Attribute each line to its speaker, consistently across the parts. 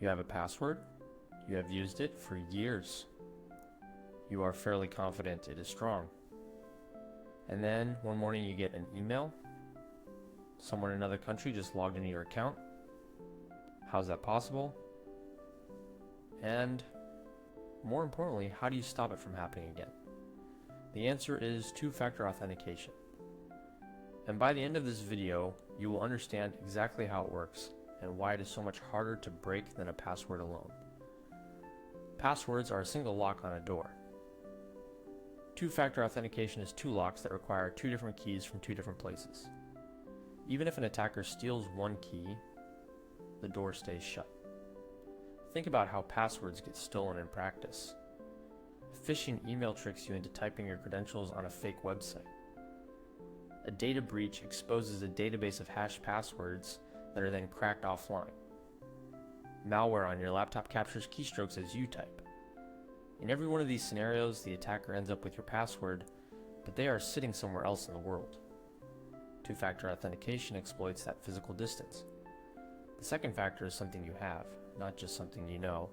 Speaker 1: You have a password. You have used it for years. You are fairly confident it is strong. And then one morning you get an email. Someone in another country just logged into your account. How's that possible? And more importantly, how do you stop it from happening again? The answer is two-factor authentication. And by the end of this video, you will understand exactly how it works and why it is so much harder to break than a password alone. Passwords are a single lock on a door. Two-factor authentication is two locks that require two different keys from two different places. Even if an attacker steals one key, the door stays shut. Think about how passwords get stolen in practice. Phishing email tricks you into typing your credentials on a fake website. A data breach exposes a database of hashed passwords that are then cracked offline. Malware on your laptop captures keystrokes as you type. In every one of these scenarios, the attacker ends up with your password, but they are sitting somewhere else in the world. Two-factor authentication exploits that physical distance. The second factor is something you have, not just something you know,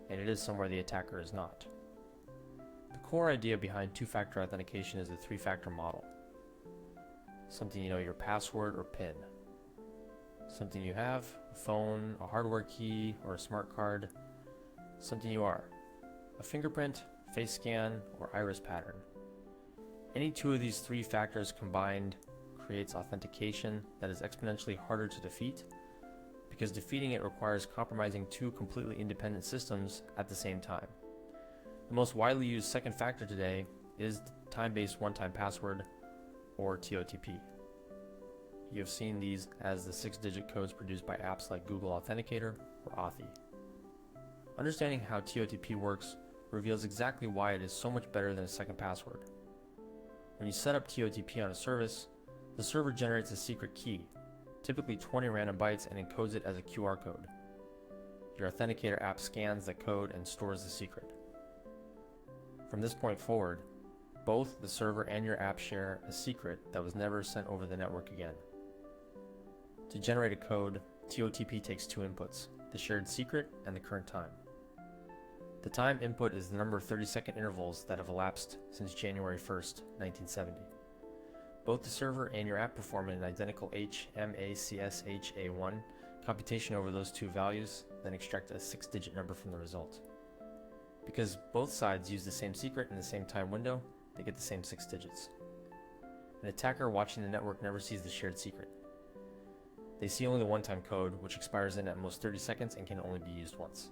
Speaker 1: and it is somewhere the attacker is not. The core idea behind two-factor authentication is the three-factor model. Something you know, your password or PIN. Something you have, a phone, a hardware key, or a smart card. Something you are, a fingerprint, face scan, or iris pattern. Any two of these three factors combined creates authentication that is exponentially harder to defeat, because defeating it requires compromising two completely independent systems at the same time. The most widely used second factor today is time-based one-time password, or TOTP. You have seen these as the 6-digit codes produced by apps like Google Authenticator or Authy. Understanding how TOTP works reveals exactly why it is so much better than a second password. When you set up TOTP on a service, the server generates a secret key, typically 20 random bytes, and encodes it as a QR code. Your Authenticator app scans the code and stores the secret. From this point forward, both the server and your app share a secret that was never sent over the network again. To generate a code, TOTP takes two inputs, the shared secret and the current time. The time input is the number of 30-second intervals that have elapsed since January 1st, 1970. Both the server and your app perform an identical HMACSHA1 computation over those two values, then extract a 6-digit number from the result. Because both sides use the same secret in the same time window, they get the same 6 digits. An attacker watching the network never sees the shared secret. They see only the one-time code, which expires in at most 30 seconds and can only be used once.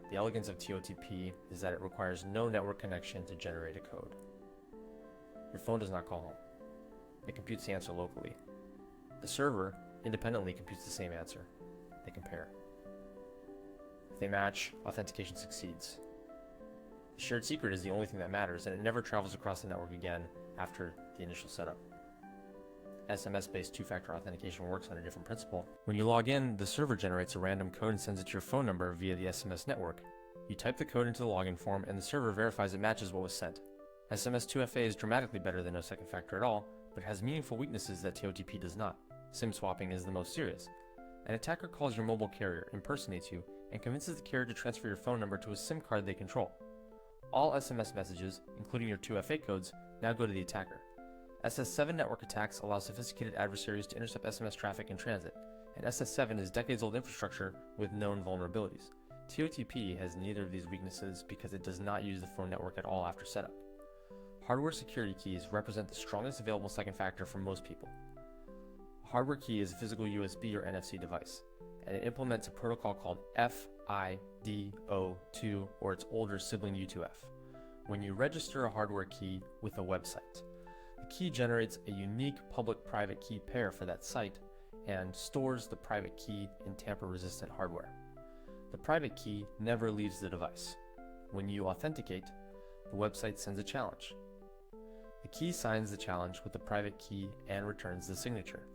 Speaker 1: The elegance of TOTP is that it requires no network connection to generate a code. Your phone does not call home. It computes the answer locally. The server independently computes the same answer. They compare. If they match, authentication succeeds. The shared secret is the only thing that matters, and it never travels across the network again after the initial setup. SMS-based two-factor authentication works on a different principle. When you log in, the server generates a random code and sends it to your phone number via the SMS network. You type the code into the login form, and the server verifies it matches what was sent. SMS 2FA is dramatically better than no second factor at all, but it has meaningful weaknesses that TOTP does not. SIM swapping is the most serious. An attacker calls your mobile carrier, impersonates you, and convinces the carrier to transfer your phone number to a SIM card they control. All SMS messages, including your 2FA codes, now go to the attacker. SS7 network attacks allow sophisticated adversaries to intercept SMS traffic in transit, and SS7 is decades-old infrastructure with known vulnerabilities. TOTP has neither of these weaknesses because it does not use the phone network at all after setup. Hardware security keys represent the strongest available second factor for most people. A hardware key is a physical USB or NFC device, and it implements a protocol called FIDO2, or its older sibling U2F. When you register a hardware key with a website, the key generates a unique public-private key pair for that site and stores the private key in tamper-resistant hardware. The private key never leaves the device. When you authenticate, the website sends a challenge. The key signs the challenge with the private key and returns the signature.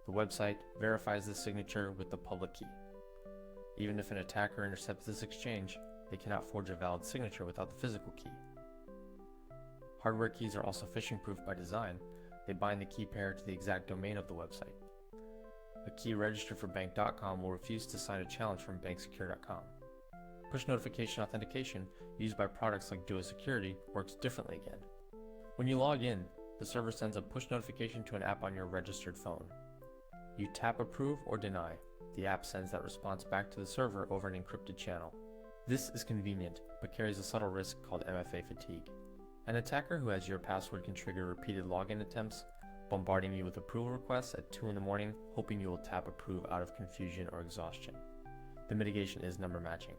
Speaker 1: The website verifies the signature with the public key. Even if an attacker intercepts this exchange, they cannot forge a valid signature without the physical key. Hardware keys are also phishing-proof by design. They bind the key pair to the exact domain of the website. A key registered for bank.com will refuse to sign a challenge from banksecure.com. Push notification authentication used by products like Duo Security works differently again. When you log in, the server sends a push notification to an app on your registered phone. You tap approve or deny. The app sends that response back to the server over an encrypted channel. This is convenient, but carries a subtle risk called MFA fatigue. An attacker who has your password can trigger repeated login attempts, bombarding you with approval requests at 2 in the morning, hoping you will tap approve out of confusion or exhaustion. The mitigation is number matching.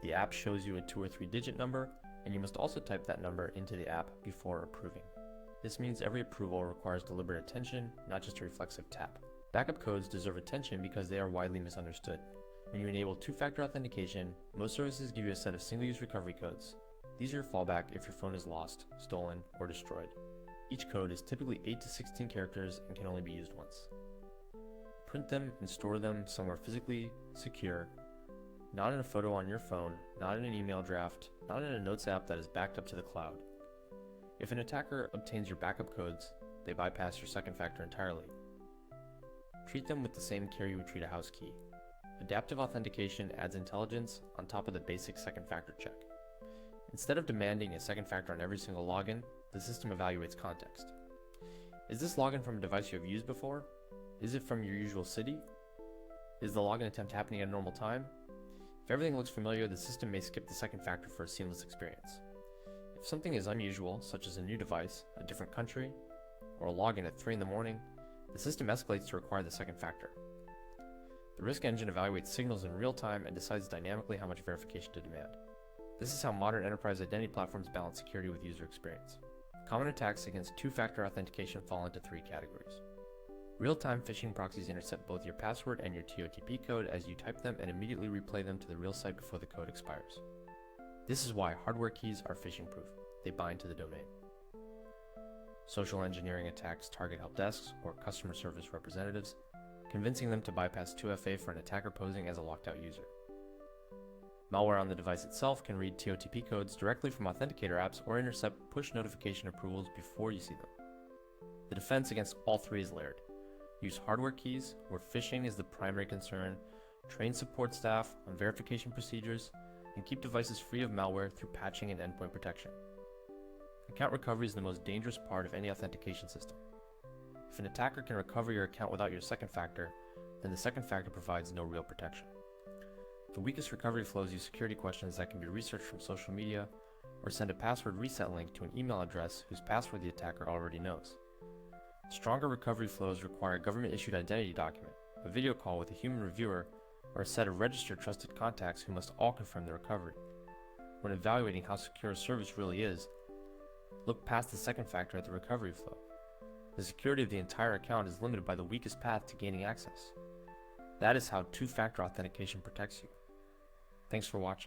Speaker 1: The app shows you a 2 or 3 digit number, and you must also type that number into the app before approving. This means every approval requires deliberate attention, not just a reflexive tap. Backup codes deserve attention because they are widely misunderstood. When you enable two-factor authentication, most services give you a set of single-use recovery codes. These are your fallback if your phone is lost, stolen, or destroyed. Each code is typically 8 to 16 characters and can only be used once. Print them and store them somewhere physically secure, not in a photo on your phone, not in an email draft, not in a notes app that is backed up to the cloud. If an attacker obtains your backup codes, they bypass your second factor entirely. Treat them with the same care you would treat a house key. Adaptive authentication adds intelligence on top of the basic second factor check. Instead of demanding a second factor on every single login, the system evaluates context. Is this login from a device you have used before? Is it from your usual city? Is the login attempt happening at a normal time? If everything looks familiar, the system may skip the second factor for a seamless experience. If something is unusual, such as a new device, a different country, or a login at 3 in the morning, the system escalates to require the second factor. The risk engine evaluates signals in real time and decides dynamically how much verification to demand. This is how modern enterprise identity platforms balance security with user experience. Common attacks against two-factor authentication fall into 3 categories. Real-time phishing proxies intercept both your password and your TOTP code as you type them and immediately replay them to the real site before the code expires. This is why hardware keys are phishing-proof. They bind to the domain. Social engineering attacks target help desks or customer service representatives, convincing them to bypass 2FA for an attacker posing as a locked-out user. Malware on the device itself can read TOTP codes directly from authenticator apps or intercept push notification approvals before you see them. The defense against all 3 is layered. Use hardware keys, where phishing is the primary concern, train support staff on verification procedures, and keep devices free of malware through patching and endpoint protection. Account recovery is the most dangerous part of any authentication system. If an attacker can recover your account without your second factor, then the second factor provides no real protection. The weakest recovery flows use security questions that can be researched from social media, or send a password reset link to an email address whose password the attacker already knows. Stronger recovery flows require a government-issued identity document, a video call with a human reviewer, or a set of registered trusted contacts who must all confirm the recovery. When evaluating how secure a service really is, look past the second factor at the recovery flow. The security of the entire account is limited by the weakest path to gaining access. That is how two-factor authentication protects you. Thanks for watching.